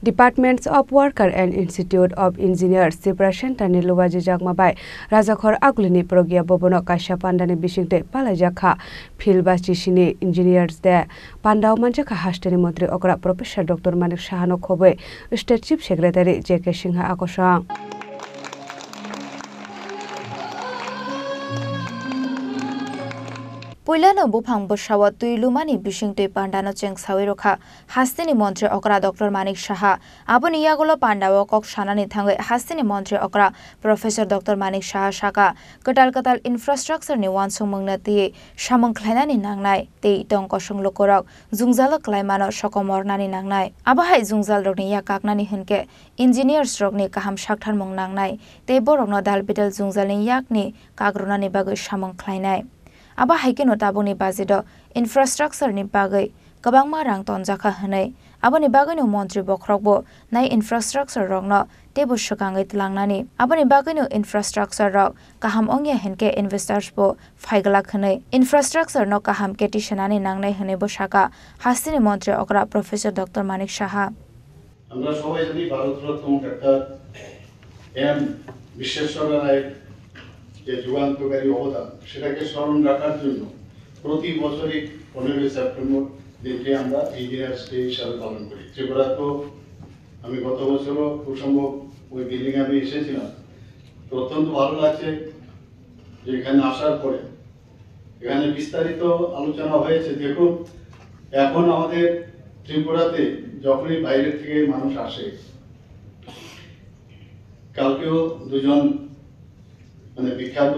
Departments of Worker and Institute of Engineers Tripura Center ni luwaji jakmabai Rajakhor Aglini Progya Bobono Kaisha Pandani Bishingte Palajakha Philbasti Shini Engineers de Pandau Manjaka Hasteni Mantri Okra Professor Dr. Manik Shahano Khobe State Chief Secretary J.K. Singha Akosha Puilano Bupang Bushawa Tuilumani Bishingte Pandano Cheng Sawiroka, Hastini Montre Okra Dr. Manik Shaha, Abuni Yagolo Pandawa Kok Shanani Tangue, Hastini Montre Okra, Professor Dr. Manik Shaha Shaka, Katal Infrastructure ni Wansung Mungnati, Shamong Klanani Nangnai, Te Itong Kosung Lokorok, Zungzalo Klaimano Shokomornani Nangnai, Abahai Zungzal Rogni Yakaknani Hunke, Engineers Rogni Kaham Shaktan Mong Nangnai, Te Borogno Dalbital Zungzalin Yakni, Kagrunani Bagu Shamong Klainai. Aba haikeno taboni bajido infrastructure ni bagai kabangma rang tonjaka hanai aboni bagano mantri bokrokbo nai infrastructure rogno tebo shukangai tlangnani aboni bagano infrastructure rok kaham ongya henke investors bo faigala khanai infrastructure no kaham ketishanani nangnai hane bo shaka Hastini mantri okra Professor Dr. Manik Shaha আমরা সবাই জানি Bharat Ratna doctor M বিশ্বেশ্বররায় রায়ের যে যুগান্তকারী অবদান সেটাকে স্মরণ রাখার জন্য প্রতি বছরই 15 সেপ্টেম্বর দিনটি আমরা ইঞ্জিনিয়ার্স ডে হিসাবে পালন করি। ত্রিপুরা তো আমি গত বছরও খুব সম্ভব ওই বিল্ডিং আমি এসেছিলাম, তো অত্যন্ত ভালো লাগছে যে এখানে আসার পরে এখানে বিস্তারিত আলোচনা হয়েছে। দেখুন এখন আমাদের ত্রিপুরাতে যখনই বাইরে থেকে মানুষ আসে, কালকেও দুজন মানে বিখ্যাত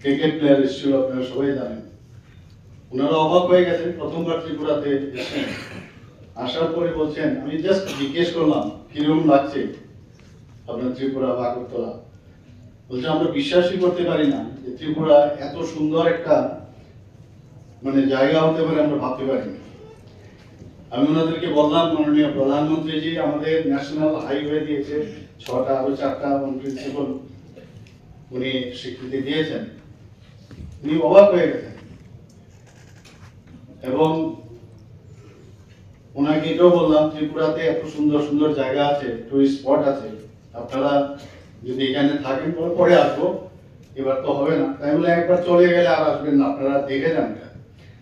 ক্রিকেট প্লেয়ার এসেছিল, আপনারা সবাই জানেন। ওনারা অবাক হয়ে গেছেন প্রথমবার ত্রিপুরাতে এসেছেন, আসার পরে বলছেন আমি জাস্ট জিজ্ঞেস করলাম কিরকম লাগছে আপনার ত্রিপুরা বা আগরতলা। বলছে আমরা বিশ্বাসই করতে পারি না যে ত্রিপুরা এত সুন্দর একটা মানে জায়গা হতে পারে, আমরা ভাবতে পারিনি। আমি ওনাদেরকে বললাম মাননীয় প্রধানমন্ত্রীজি আমাদের ন্যাশনাল হাইওয়ে দিয়েছে 6টা, আরো 4টা অন প্রিন্সিপাল উনি স্বীকৃতি দিয়েছেন। উনি অবাক হয়ে গেছেন এবং ওনাকে এটাও বললাম ত্রিপুরাতে এত সুন্দর সুন্দর জায়গা আছে, টুরিস্ট স্পট আছে, আপনারা যদি এখানে থাকেন পরে আসবো, এবার তো হবে না। তাই বলে একবার চলে গেলে আর আসবেন না, আপনারা দেখে যান।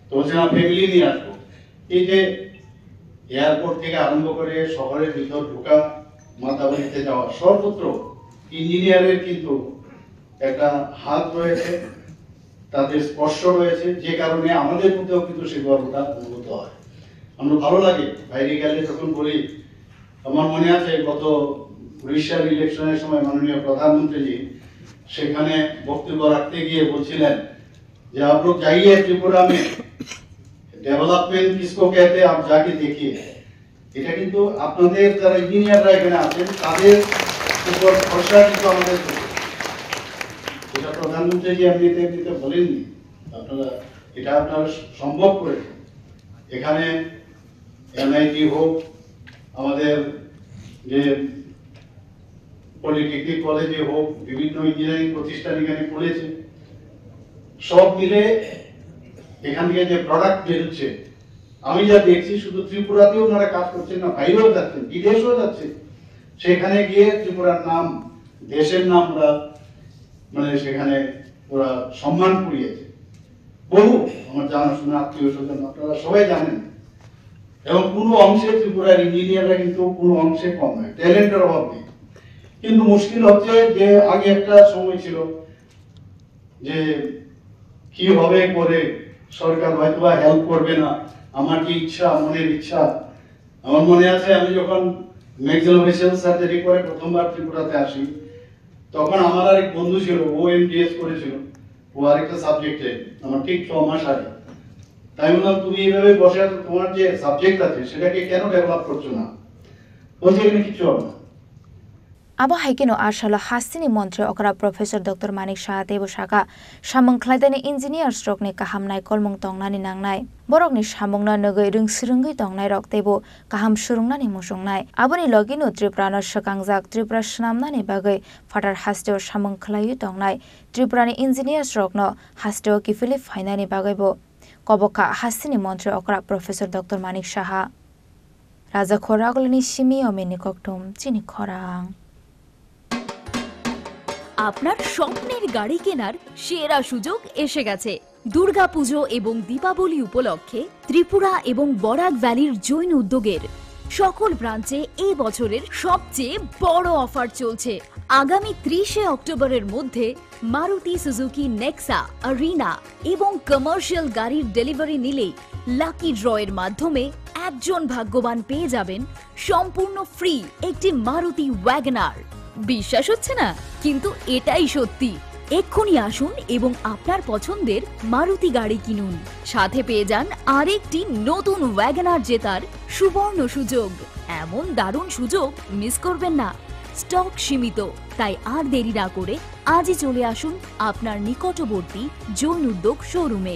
তো বলছেন ফ্যামিলি নিয়ে আসবো। এই যে এয়ারপোর্ট থেকে আরম্ভ করে শহরের ভিতর ঢোকা, মাতাবাড়িতে যাওয়া, সর্বত্র ইঞ্জিনিয়ারের কিন্তু একটা হাত রয়েছে, তাদের স্পর্শ রয়েছে, যে কারণে আমাদের মধ্যেও কিন্তু সেই গর্বটা অনুভূত হয়। আমরা ভালো লাগে বাইরে গেলে যখন বলি। আমার মনে আছে গত উড়িষ্যার ইলেকশনের সময় মাননীয় প্রধানমন্ত্রীজি সেখানে বক্তব্য রাখতে গিয়ে বলছিলেন যে आप लोग जाइए त्रिपुरा में डेवलपमेंट किसको कहते हैं आप जाके देखिए। এটা কিন্তু আপনাদের যারা ইঞ্জিনিয়াররা এখানে আছেন তাদের উপর ভরসা কিন্তু আমাদের, এটা প্রধানমন্ত্রী এমনিতে বলেননি, আপনারা এটা আপনারা সম্ভব করেছেন। এখানে এনআইটি হোক, আমাদের যে পলিটেকনিক কলেজে হোক, বিভিন্ন ইঞ্জিনিয়ারিং প্রতিষ্ঠান এখানে খুলেছে, সব মিলে এখান থেকে যে প্রোডাক্ট বেরোচ্ছে আমি যা দেখছি শুধু ত্রিপুরাতেও ওনারা কাজ করছেন না, বাইরেও যাচ্ছেন, বিদেশেও যাচ্ছে। সেখানে গিয়ে ত্রিপুরার নাম, দেশের নাম ওরা মানে সেখানে ওরা সম্মান কুড়িয়েছে। বহু আমার জানাশোনা আত্মীয় স্বজন আপনারা সবাই জানেন, এবং কোনো অংশে ত্রিপুরার ইঞ্জিনিয়াররা কিন্তু কোনো অংশে কম নয়, ট্যালেন্টের অভাব নেই। কিন্তু মুশকিল হচ্ছে যে আগে একটা সময় ছিল যে কি হবে করে সরকার হয়তো বা হেল্প করবে না, আমার কি ইচ্ছা, মনের ইচ্ছা। আমার মনে আছে আমি যখন ম্যাক্সিলোফেশিয়াল সার্জারি করে প্রথমবার ত্রিপুরাতে আসি, তখন আমার আরেক বন্ধু ছিল, ও এমডিএস করেছিল, ও আরেকটা সাবজেক্টে, আমার ঠিক 6 মাস আগে। তাই বললাম তুমি এইভাবে বসে আছো, তোমার যে সাবজেক্ট আছে সেটাকে কেন ডেভেলপ করছো না? বলছে এখানে কিছু হবে না। Aba haikeno ashala Hastini Montre okra Professor Dr. Manik Shaha tebo shaka Shamong Klaidani Engineer Stroke ni kahamnai kolmong tongnani nangnai borok ni shamongna nogoi rungsrungi tongnai rok tebo kaham surungnani musungnai aboni loginu Tripurano shakangjak Tripura shnamnani bagai fatar hasteo Shamong Khlaiu tongnai Tripurani Engineer Stroke no hasteo kifili fainani bagai bo koboka Hastini Montre okra Professor Dr. Manik Shaha রাজাখর আগলনি Simi অমেনি ককটম চিনি খরাং। আপনার স্বপ্নের গাড়ি কেনার সেরা সুযোগ এসে গেছে। দুর্গাপুজো এবং দীপাবলি উপলক্ষে ত্রিপুরা এবং বরাক ভ্যালির জৈন উদ্যোগের সকল ব্রাঞ্চে এই বছরের সবচেয়ে বড় অফার চলছে। আগামী 30 অক্টোবরের মধ্যে মারুতি সুজুকি নেক্সা, আরিনা এবং কমার্শিয়াল গাড়ির ডেলিভারি নিলেই লাকি ড্রয়ের মাধ্যমে একজন ভাগ্যবান পেয়ে যাবেন সম্পূর্ণ ফ্রি একটি মারুতি ওয়াগনার। বিশ্বাস হচ্ছে না, কিন্তু এটাই সত্যি। এক্ষুনি আসুন এবং আপনার পছন্দের মারুতি গাড়ি কিনুন। সাথে পেয়ে যান আরেকটি নতুন ওয়াগনার জেতার সুবর্ণ সুযোগ। এমন দারুণ সুযোগ মিস করবেন না। স্টক সীমিত, তাই আর দেরি না করে আজই চলে আসুন আপনার নিকটবর্তী জৈন উদ্যোগ শোরুমে।